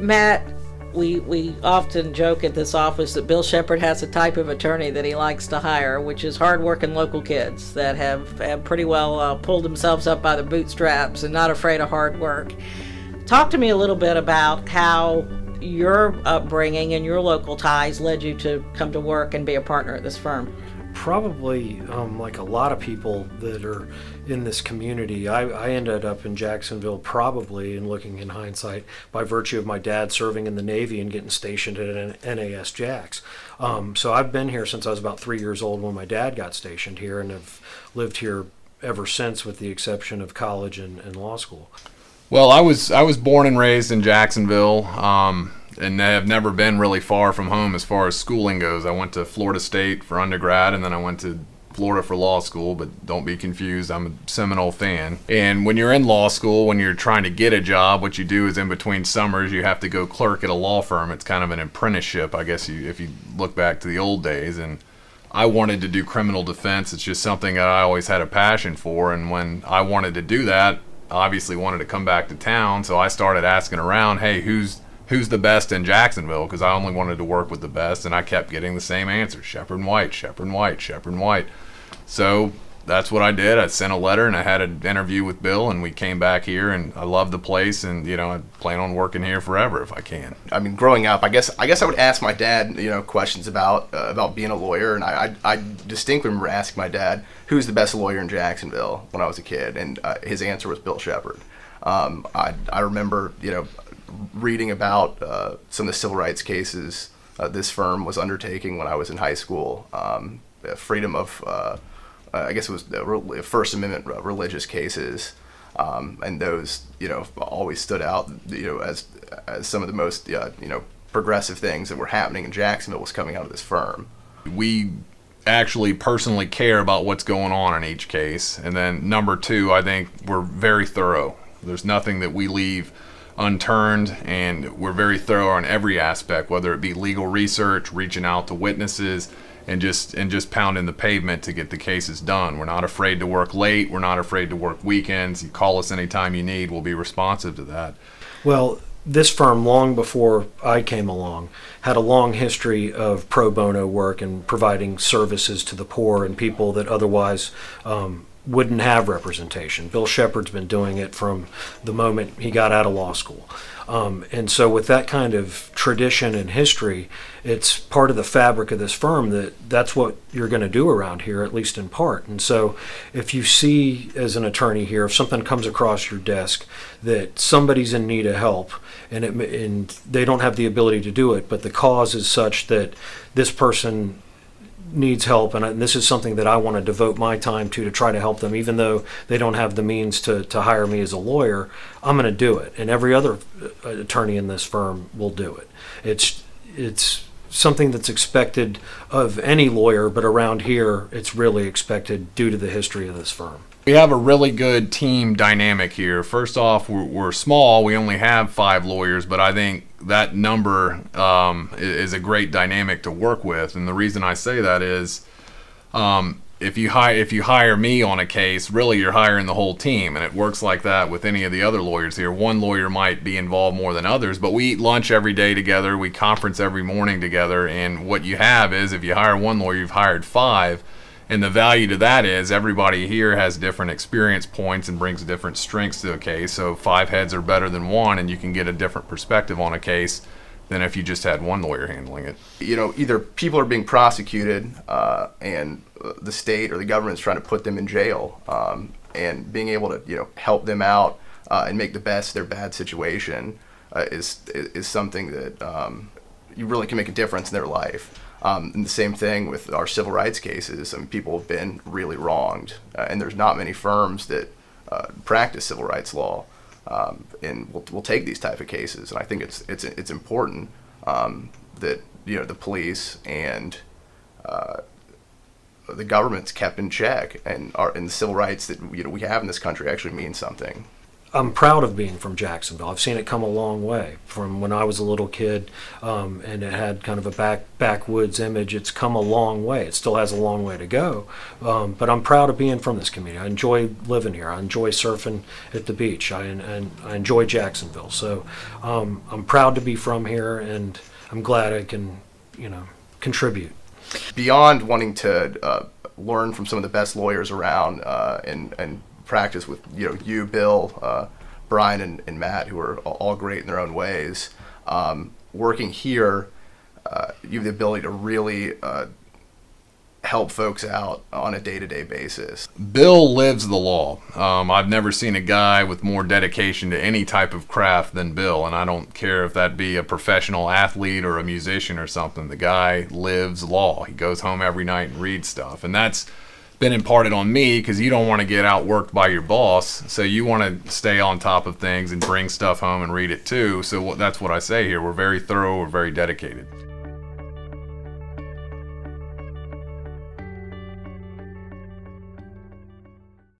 Matt, we often joke at this office that Bill Sheppard has a type of attorney that he likes to hire, which is hard-working local kids that have pretty well pulled themselves up by their bootstraps and not afraid of hard work. Talk to me a little bit about how your upbringing and your local ties led you to come to work and be a partner at this firm. Probably like a lot of people that are in this community, I ended up in Jacksonville probably, in looking in hindsight, by virtue of my dad serving in the Navy and getting stationed at NAS Jax. So I've been here since I was about 3 years old when my dad got stationed here, and have lived here ever since, with the exception of college and law school. Well, I was born and raised in Jacksonville, and have never been really far from home as far as schooling goes. I went to Florida State for undergrad, and then I went to Florida for law school, but don't be confused, I'm a Seminole fan. And when you're in law school, when you're trying to get a job, what you do is in between summers, you have to go clerk at a law firm. It's kind of an apprenticeship, I guess, if you look back to the old days. And I wanted to do criminal defense. It's just something that I always had a passion for. And when I wanted to do that, I obviously wanted to come back to town, so I started asking around, hey, who's the best in Jacksonville? Because I only wanted to work with the best, and I kept getting the same answer: Sheppard and White, Sheppard and White, Sheppard and White. So that's what I did. I sent a letter, and I had an interview with Bill, and we came back here, and I love the place, and I plan on working here forever if I can. I mean, growing up, I guess I would ask my dad, questions about being a lawyer, and I distinctly remember asking my dad, who's the best lawyer in Jacksonville, when I was a kid, and his answer was Bill Sheppard. I remember, reading about some of the civil rights cases this firm was undertaking when I was in high school. Freedom of, I guess it was First Amendment religious cases, and those, always stood out, as some of the most, progressive things that were happening in Jacksonville was coming out of this firm. We actually personally care about what's going on in each case. And then number two, I think we're very thorough. There's nothing that we leave unturned, and we're very thorough on every aspect, whether it be legal research, reaching out to witnesses, and just pounding the pavement to get the cases done. We're not afraid to work late. We're not afraid to work weekends. You call us anytime you need. We'll be responsive to that. Well, this firm, long before I came along, had a long history of pro bono work and providing services to the poor and people that otherwise wouldn't have representation. Bill Sheppard's been doing it from the moment he got out of law school. And so with that kind of tradition and history, it's part of the fabric of this firm that's what you're going to do around here, at least in part. And so if you see, as an attorney here, if something comes across your desk that somebody's in need of help and they don't have the ability to do it, but the cause is such that this person needs help, and this is something that I want to devote my time to try to help them, even though they don't have the means to hire me as a lawyer, I'm going to do it. And every other attorney in this firm will do it. It's something that's expected of any lawyer, but around here it's really expected due to the history of this firm. We have a really good team dynamic here. First off, we're small. We only have 5 lawyers, but I think that number is a great dynamic to work with. And the reason I say that is, if you hire me on a case, really you're hiring the whole team, and it works like that with any of the other lawyers here. One lawyer might be involved more than others, but we eat lunch every day together. We conference every morning together, and what you have is, if you hire one lawyer, you've hired 5. And the value to that is everybody here has different experience points and brings different strengths to a case. So 5 heads are better than 1, and you can get a different perspective on a case than if you just had one lawyer handling it. Either people are being prosecuted and the state or the government is trying to put them in jail, and being able to help them out and make the best of their bad situation is something that you really can make a difference in their life. And the same thing with our civil rights cases. I mean, people have been really wronged, and there's not many firms that practice civil rights law, and will take these type of cases. And I think it's important that the police and the government's kept in check, and the civil rights that we have in this country actually mean something. I'm proud of being from Jacksonville. I've seen it come a long way from when I was a little kid, and it had kind of a backwoods image. It's come a long way. It still has a long way to go, but I'm proud of being from this community. I enjoy living here. I enjoy surfing at the beach. And I enjoy Jacksonville. So I'm proud to be from here, and I'm glad I can, contribute. Beyond wanting to learn from some of the best lawyers around and practice with you, Bill, Brian, and Matt, who are all great in their own ways. Working here, you have the ability to really help folks out on a day-to-day basis. Bill lives the law. I've never seen a guy with more dedication to any type of craft than Bill, and I don't care if that be a professional athlete or a musician or something. The guy lives law. He goes home every night and reads stuff, and that's been imparted on me because you don't want to get outworked by your boss, so you want to stay on top of things and bring stuff home and read it too. So that's what I say here. We're very thorough. We're very dedicated.